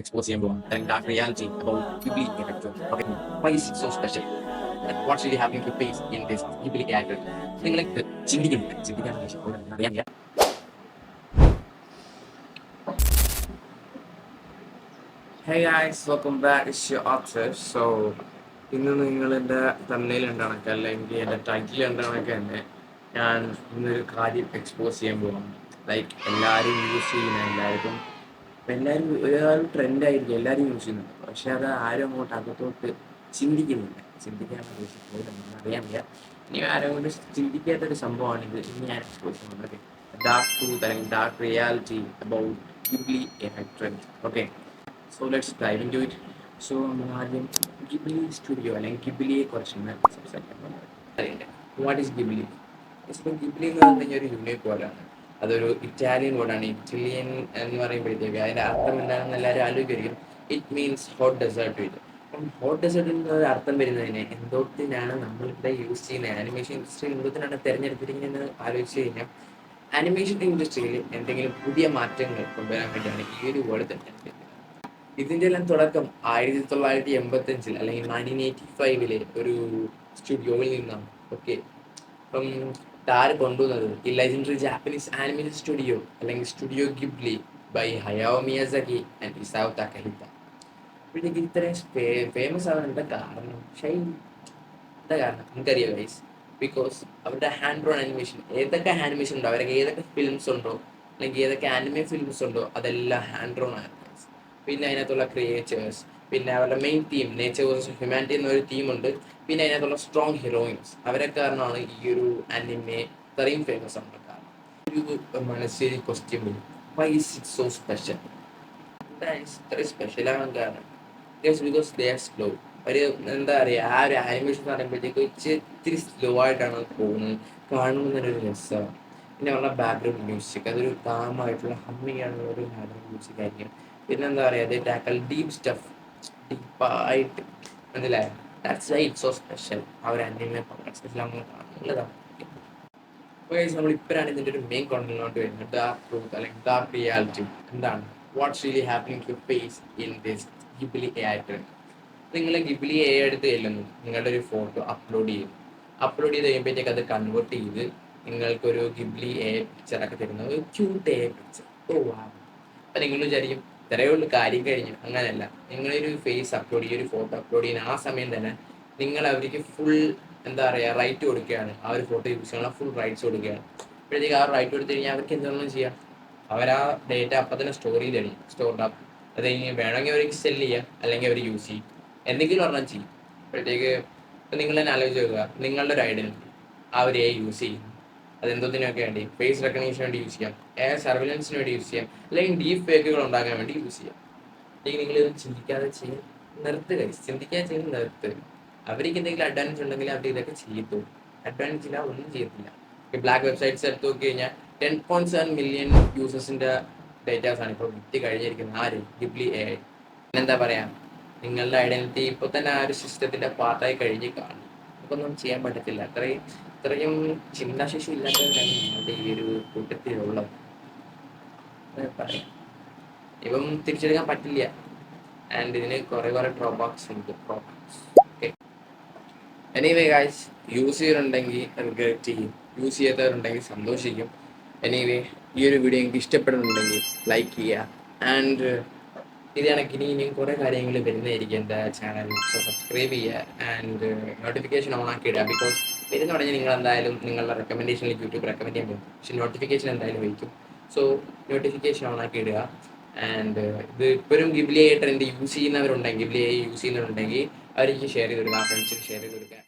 expose ചെയ്യുമ്പോൾ telling dark reality about Ghibli character. Okay, why is it so special? And what's really happening to face in this Ghibli character? നിങ്ങൾ ചിന്തിക്കാൻ അറിയാൻ Hey guys, welcome back. It's your author. So, ഇന്ന് നിങ്ങൾ എൻ്റെ തമ്മിൽ ഉണ്ടാണൊക്കെ അല്ലെങ്കിൽ എൻ്റെ ടൈറ്റിൽ ഉണ്ടാണൊക്കെ തന്നെ ഞാൻ ഇന്നൊരു കാര്യം എക്സ്പോസ് ചെയ്യാൻ പോവാണ്. ലൈക്ക് എല്ലാവരും യൂസ് ചെയ്യുന്ന എല്ലാവർക്കും എല്ലാവരും ഒരാളും ട്രെൻഡായിരിക്കും, എല്ലാവരും യൂസ് ചെയ്യുന്നുണ്ട്. പക്ഷെ അത് ആരും അങ്ങോട്ട് അകത്തോട്ട് ചിന്തിക്കുന്നില്ല. ചിന്തിക്കാനുള്ള അറിയാൻ വയ്യ. ഇനി ആരും കൊണ്ട് ചിന്തിക്കാത്തൊരു സംഭവമാണിത്. ഇനി ഞാൻ എക്സ്പോസ് ചെയ്യുന്നത് ഡാർക്ക് ട്രൂത്ത് അല്ലെങ്കിൽ dark reality about Ghibli trend. Okay, so let's dive into it. So നമ്മൾ ആദ്യം ഗിബ്ലി സ്റ്റുഡിയോ അല്ലെങ്കിൽ ഗിബ്ലിയെ കുറിച്ചാണ് സംസാരിക്കാൻ പോകുന്നത്. What is Ghibli? ഗിബ്ലി എന്ന് പറഞ്ഞു കഴിഞ്ഞാൽ ഒരു യൂണിക് വേർഡാണ്. അതൊരു ഇറ്റാലിയൻ വേർഡാണ്. ഇറ്റാലിയൻ എന്ന് പറയുമ്പോഴത്തേക്ക് അതിൻ്റെ അർത്ഥം എന്താണെന്ന് എല്ലാവരും ആലോചിക്കും. ഇറ്റ് മീൻസ് ഹോട്ട് ഡെസേർട്ട് ഇത്. അപ്പം ഹോട്ട് ഡെസേർട്ട് എന്നൊരു അർത്ഥം വരുന്നതിന് എന്തോത്തിനാണ് നമ്മളിവിടെ യൂസ് ചെയ്യുന്നത്, ആനിമേഷൻ ഇൻഡസ്ട്രിയിൽ എന്തോത്തിനാണ് തിരഞ്ഞെടുത്തിരിക്കുന്നത് ആലോചിച്ച് കഴിഞ്ഞാൽ ആനിമേഷൻ ഇൻഡസ്ട്രിയിൽ എന്തെങ്കിലും പുതിയ മാറ്റങ്ങൾ കൊണ്ടുവരാൻ വേണ്ടിയാണ് ഈ ഒരു വേർഡ് തിരഞ്ഞെടുക്കുന്നത്. ഇതിൻ്റെ എല്ലാം തുടക്കം 1985 അല്ലെങ്കിൽ 1985 ഒരു സ്റ്റുഡിയോയിൽ നിന്നാണ്. ഓക്കെ, അപ്പം ഇതാര് കൊണ്ടുവന്നത്? ഈ ലെജൻഡറി ജാപ്പനീസ് ആനിമേഷൻ സ്റ്റുഡിയോ അല്ലെങ്കിൽ studio Ghibli by Hayao Miyazaki and Isao Takahata. അപ്പോഴത്തേക്ക് ഇത്രയും ഫേമസ് ആവാൻ എന്താ കാരണം? എന്താ കാരണം നമുക്കറിയാം ഗൈസ്. ബിക്കോസ് അവരുടെ ഹാൻഡ് ഡ്രോൺ ആനിമേഷൻ, ഏതൊക്കെ ആനിമേഷൻ ഉണ്ടോ, അവരൊക്കെ ഏതൊക്കെ ഫിലിംസ് ഉണ്ടോ അല്ലെങ്കിൽ ഏതൊക്കെ ആനിമേ ഫിലിംസ് ഉണ്ടോ അതെല്ലാം ഹാൻഡ് ഡ്രോൺ ആയിരുന്നു. പിന്നെ അതിനകത്തുള്ള ക്രിയേച്ചേഴ്സ്, പിന്നെ അവരുടെ main theme nature versus humanity എന്നൊരു തീമുണ്ട്. പിന്നെ അതിനകത്തുള്ള സ്ട്രോങ് ഹീറോയിൻസ്, അവരെ കാരണമാണ് ഈ ഒരു ആനിമെ ഇത്രയും ഫേമസ് ആണ്. കാരണം ഒരു മനസ്സിൽ ക്വസ്റ്റ്യൻ വരും, why is it so special? ഇത്ര സ്പെഷ്യൽ ആവാൻ കാരണം ബിക്കോസ് ദേ ആർ സ്ലോ. ഒരു എന്താ പറയുക, ആ ഒരു ആനിമേഷൻ എന്ന് പറയുമ്പോഴത്തേക്ക് ഇത്തിരി സ്ലോ ആയിട്ടാണ് പോകുന്നത്. കാണുമ്പോൾ തന്നെ ഒരു രസമാണ്. പിന്നെ അവരുടെ ബാക്ക്ഗ്രൗണ്ട് മ്യൂസിക്, അതൊരു കാമായിട്ടുള്ള ഹമ്മിങ് ആയിട്ടുള്ള ഒരു ബാക്ക്ഗ്രൗണ്ട് മ്യൂസിക് ആയിരിക്കും. പിന്നെന്താ പറയുക, അത് ടാക്കൽ ഡീപ് സ്റ്റഫ്, ഡീപ്പായിട്ട് മനസ്സിലായോ? That's why it's so special. ആ ഒരു അനിമെ സ്പെഷ്യൽ നല്ലതാണ്. നമ്മൾ ഇപ്പോഴാണ് ഇതിൻ്റെ ഒരു മെയിൻ കോണ്ടന്റിലോട്ട് വരുന്നത്. ഡാർക്ക് ട്രൂത്ത് അല്ലെങ്കിൽ ഡാർക്ക് റിയാലിറ്റി എന്താണ്, what's really happening to face in this Ghibli AI trend. നിങ്ങൾ ഗിബ്ലി AI എടുത്ത് ചെല്ലുന്നു, നിങ്ങളുടെ ഒരു ഫോട്ടോ അപ്ലോഡ് ചെയ്ത് കഴിയുമ്പോഴത്തേക്ക് അത് കൺവേർട്ട് ചെയ്ത് നിങ്ങൾക്കൊരു ഗിബ്ലി AI പിക്ചറൊക്കെ തരുന്നത്, ഒരു ക്യൂട്ട് AI പിക്ചർ. ഓ വാ. അപ്പം നിങ്ങൾ വിചാരിക്കും ഇത്രയേ ഉള്ളൂ, കാര്യം കഴിഞ്ഞു. അങ്ങനെയല്ല. നിങ്ങളൊരു ഫേസ് അപ്ലോഡ് ചെയ്യുക, ഒരു ഫോട്ടോ അപ്ലോഡ് ചെയ്യുന്ന ആ സമയം തന്നെ നിങ്ങൾ അവർക്ക് ഫുൾ എന്താ പറയുക റൈറ്റ് കൊടുക്കുകയാണ്. ആ ഒരു ഫോട്ടോ യൂസ് ചെയ്യാനുള്ള ഫുൾ റൈറ്റ്സ് കൊടുക്കുകയാണ്. അപ്പോഴത്തേക്ക് ആ റൈറ്റ് കൊടുത്തു കഴിഞ്ഞാൽ അവർക്ക് എന്തെങ്കിലും ചെയ്യാം. അവർ ആ ഡേറ്റ അപ്പം തന്നെ സ്റ്റോർഡ് ആപ്പ്. അത് കഴിഞ്ഞ് വേണമെങ്കിൽ അവർക്ക് സെല് ചെയ്യാം, അല്ലെങ്കിൽ അവർ യൂസ് ചെയ്യും, എന്തെങ്കിലും ഒരെണ്ണം ചെയ്യും. അപ്പോഴത്തേക്ക് ഇപ്പം നിങ്ങൾ തന്നെ ആലോചിച്ച് നോക്കുക, നിങ്ങളുടെ ഒരു ഐഡൻറ്റിറ്റി ആ ഒരു യൂസ് ചെയ്യും. അതെന്തോത്തിനൊക്കെ വേണ്ടി, ഫേസ് റെക്കഗ്നീഷന് വേണ്ടി യൂസ് ചെയ്യാം, സർവൈലൻസിന് വേണ്ടി യൂസ് ചെയ്യാം, അല്ലെങ്കിൽ ഡീപ്പ് ഫേക്കുകൾ ഉണ്ടാക്കാൻ വേണ്ടി യൂസ് ചെയ്യാം. അല്ലെങ്കിൽ നിങ്ങൾ ചിന്തിക്കാതെ ചെയ്യും, നിർത്തുക. ചിന്തിക്കാതെ ചെയ്യുന്നത് നിർത്തുക. അവർക്ക് എന്തെങ്കിലും അഡ്വാൻറ്റേജ് ഉണ്ടെങ്കിൽ അവർ ഇതൊക്കെ ചെയ്യത്തു. അഡ്വാൻറ്റേജ് ഇല്ല, ഒന്നും ചെയ്യത്തില്ല. ഈ ബ്ലാക്ക് വെബ്സൈറ്റ്സ് എടുത്ത് നോക്കി കഴിഞ്ഞാൽ 10.7 മില്യൺ യൂസേഴ്സിൻ്റെ ഡേറ്റാസാണ് ഇപ്പോൾ വിറ്റ് കഴിഞ്ഞിരിക്കുന്നത്. ആര്? Ghibli AI. എന്താ പറയുക, നിങ്ങളുടെ ഐഡൻറ്റിറ്റി ഇപ്പോൾ തന്നെ ആ ഒരു സിസ്റ്റത്തിൻ്റെ പാർട്ടായി കഴിഞ്ഞ് കാണും. നമുക്കൊന്നും ചെയ്യാൻ പറ്റത്തില്ല. ഇത്രയും ചിന്താശേഷി ഇല്ലാത്തവരാണ് നിങ്ങളുടെ ഈ ഒരു കൂട്ടത്തിലുള്ളത്. പറയാം, ഇപ്പം തിരിച്ചെടുക്കാൻ പറ്റില്ല. ആൻഡ് ഇതിന് കുറേ ഡ്രോബാക്സ് ഉണ്ട്. ഓക്കെ, എനിവേ ഗായ്സ്, യൂസ് ചെയ്തിട്ടുണ്ടെങ്കിൽ റിഗ്രറ്റ് ചെയ്യും, യൂസ് ചെയ്യാത്തവരുണ്ടെങ്കിൽ സന്തോഷിക്കും. എനിവേ, ഈ ഒരു വീഡിയോ എനിക്ക് ഇഷ്ടപ്പെടുന്നുണ്ടെങ്കിൽ ലൈക്ക് ചെയ്യുക. ആൻഡ് ഇത് കണക്കിന് ഇനിയും കുറേ കാര്യങ്ങൾ വരുന്നതായിരിക്കും എൻ്റെ ചാനൽ. സോ സബ്സ്ക്രൈബ് ചെയ്യുക ആൻഡ് നോട്ടിഫിക്കേഷൻ ഓൺ ആക്കി ഇടുക. ബിക്കോസ് വരുന്ന പറഞ്ഞാൽ നിങ്ങൾ എന്തായാലും നിങ്ങളുടെ റെക്കമെൻഡേഷനിലേക്ക് യൂട്യൂബ് റെക്കമെൻഡ് ചെയ്യാൻ പറ്റും, പക്ഷേ നോട്ടിഫിക്കേഷൻ എന്തായാലും വയ്ക്കും. സോ നോട്ടിഫിക്കേഷൻ ഓൺ ആക്കി ഇടുക. ആൻഡ് ഇത് ഇപ്പോഴും ഗിബ്ലി AI ട്രെൻഡ് യൂസ് ചെയ്യുന്നവരുണ്ടെങ്കിൽ അവർക്ക് ഷെയർ ചെയ്ത് കൊടുക്കുക, ഫ്രണ്ട്സിന് ഷെയർ ചെയ്ത് കൊടുക്കുക.